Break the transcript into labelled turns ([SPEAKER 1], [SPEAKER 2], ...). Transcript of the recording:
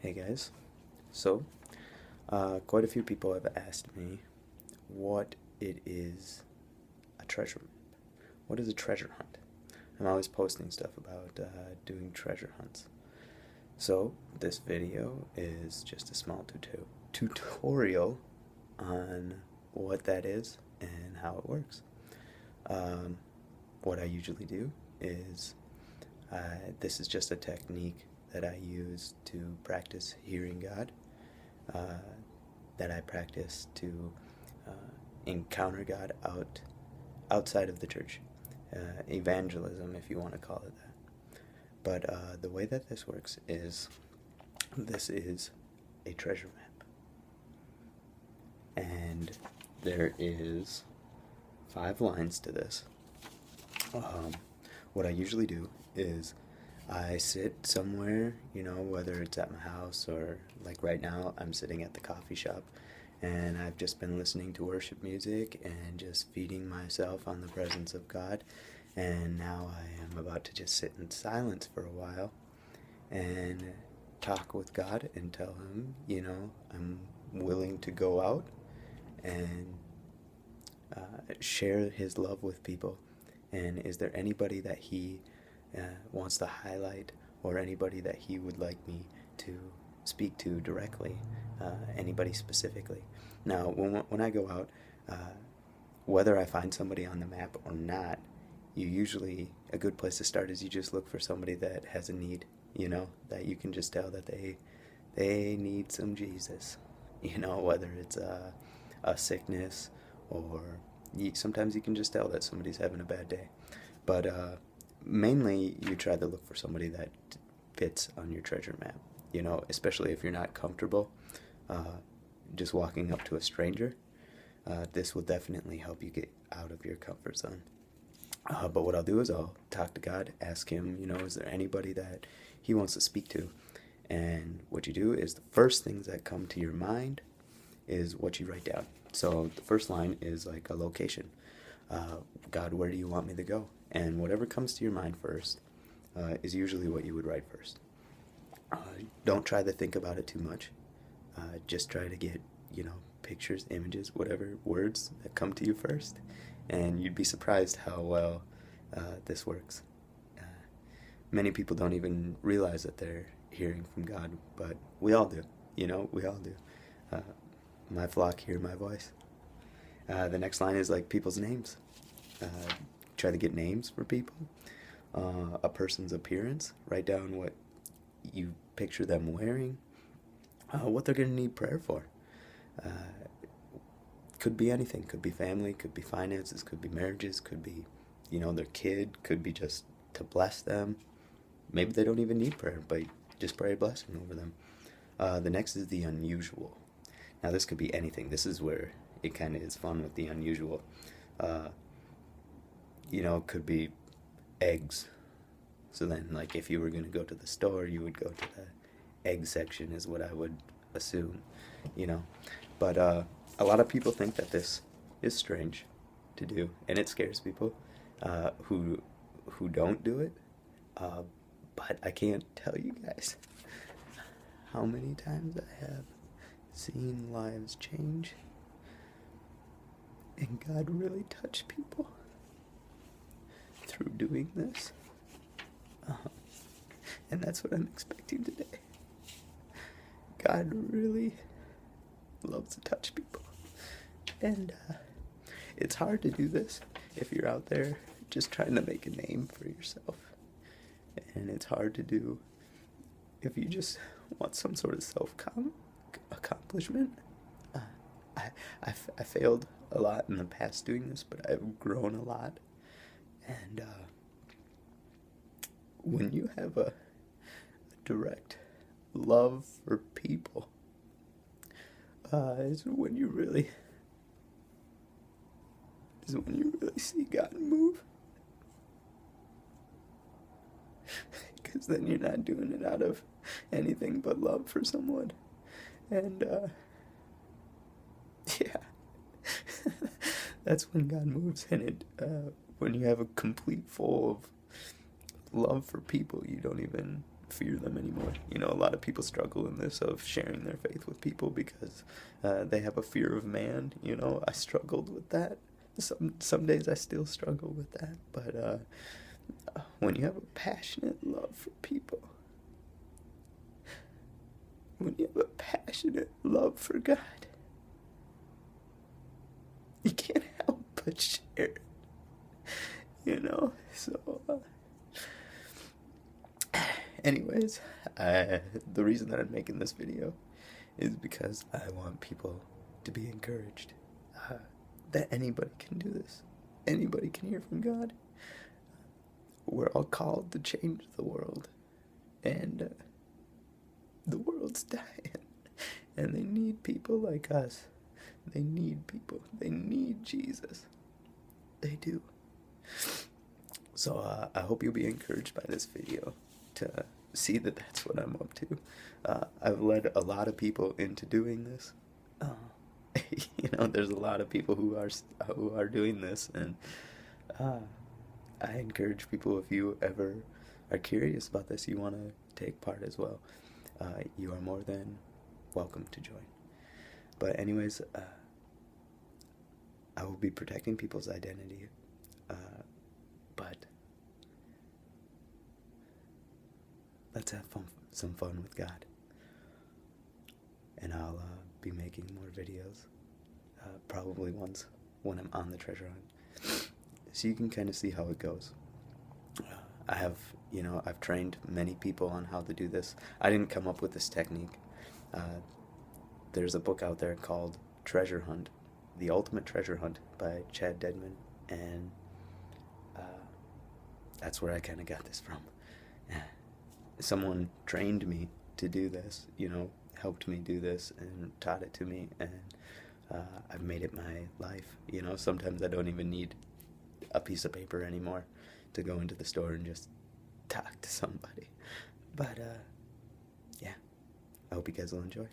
[SPEAKER 1] Hey guys, so quite a few people have asked me what it is a treasure map. What is a treasure hunt? I'm always posting stuff about doing treasure hunts. So this video is just a small tutorial on what that is and how it works. What I usually do is this is just a technique that I use to practice hearing God, that I practice to encounter God outside of the church, evangelism, if you want to call it that. But the way that this works is this is a treasure map, and there is 5 lines to this. What I usually do is I sit somewhere, whether it's at my house or like right now, I'm sitting at the coffee shop and I've just been listening to worship music and just feeding myself on the presence of God. And now I am about to just sit in silence for a while and talk with God and tell Him, I'm willing to go out and share His love with people. And is there anybody that He wants to highlight, or anybody that He would like me to speak to directly, anybody specifically? Now, when I go out, whether I find somebody on the map or not, a good place to start is you just look for somebody that has a need, that you can just tell that they need some Jesus, whether it's a sickness or sometimes you can just tell that somebody's having a bad day. But mainly you try to look for somebody that fits on your treasure map, especially if you're not comfortable just walking up to a stranger. This will definitely help you get out of your comfort zone. But what I'll do is I'll talk to God, ask Him, is there anybody that He wants to speak to? And what you do is the first things that come to your mind is what you write down. So the first line is like a location. God, where do you want me to go? And whatever comes to your mind first is usually what you would write first. Don't try to think about it too much. Just try to get, pictures, images, whatever words that come to you first. And you'd be surprised how well this works. Many people don't even realize that they're hearing from God, but we all do. We all do. My flock hear my voice. The next line is like people's names. Try to get names for people. A person's appearance. Write down what you picture them wearing. What they're going to need prayer for. Could be anything. Could be family. Could be finances. Could be marriages. Could be, their kid. Could be just to bless them. Maybe they don't even need prayer, but just pray a blessing over them. The next is the unusual. Now this could be anything. This is where it kind of is fun with the unusual. It could be eggs. So then, like, if you were going to go to the store, you would go to the egg section is what I would assume, But a lot of people think that this is strange to do, and it scares people who don't do it. But I can't tell you guys how many times I have seen lives change and God really touched people through doing this. And that's what I'm expecting today. God really loves to touch people. And it's hard to do this if you're out there just trying to make a name for yourself. And it's hard to do if you just want some sort of self-accomplishment. I failed a lot in the past doing this, but I've grown a lot. And when you have a direct love for people, is when you really see God move. Because then you're not doing it out of anything but love for someone. And yeah, that's when God moves. And when you have a complete full of love for people, you don't even fear them anymore. You know, a lot of people struggle in this of sharing their faith with people because they have a fear of man. You know, I struggled with that. Some days I still struggle with that, but when you have a passionate love for people, when you have a passionate love for God, you can't help but share it, you know? So, anyways, the reason that I'm making this video is because I want people to be encouraged that anybody can do this. Anybody can hear from God. We're all called to change the world, and the world's dying, and they need people like us. They need people. They need Jesus. They do. So I hope you'll be encouraged by this video to see that that's what I'm up to. I've led a lot of people into doing this. You know, there's a lot of people who are doing this, and I encourage people, if you ever are curious about this, you want to take part as well, you are more than welcome to join. But anyways, I will be protecting people's identity, but let's have some fun with God. And I'll be making more videos, probably ones when I'm on the treasure hunt, so you can kind of see how it goes. I've trained many people on how to do this. I didn't come up with this technique. There's a book out there called Treasure Hunt, The Ultimate Treasure Hunt by Chad Dedman, and that's where I kind of got this from. Someone trained me to do this, you know, helped me do this and taught it to me, and I've made it my life. You know, sometimes I don't even need a piece of paper anymore to go into the store and just talk to somebody. But yeah, I hope you guys will enjoy.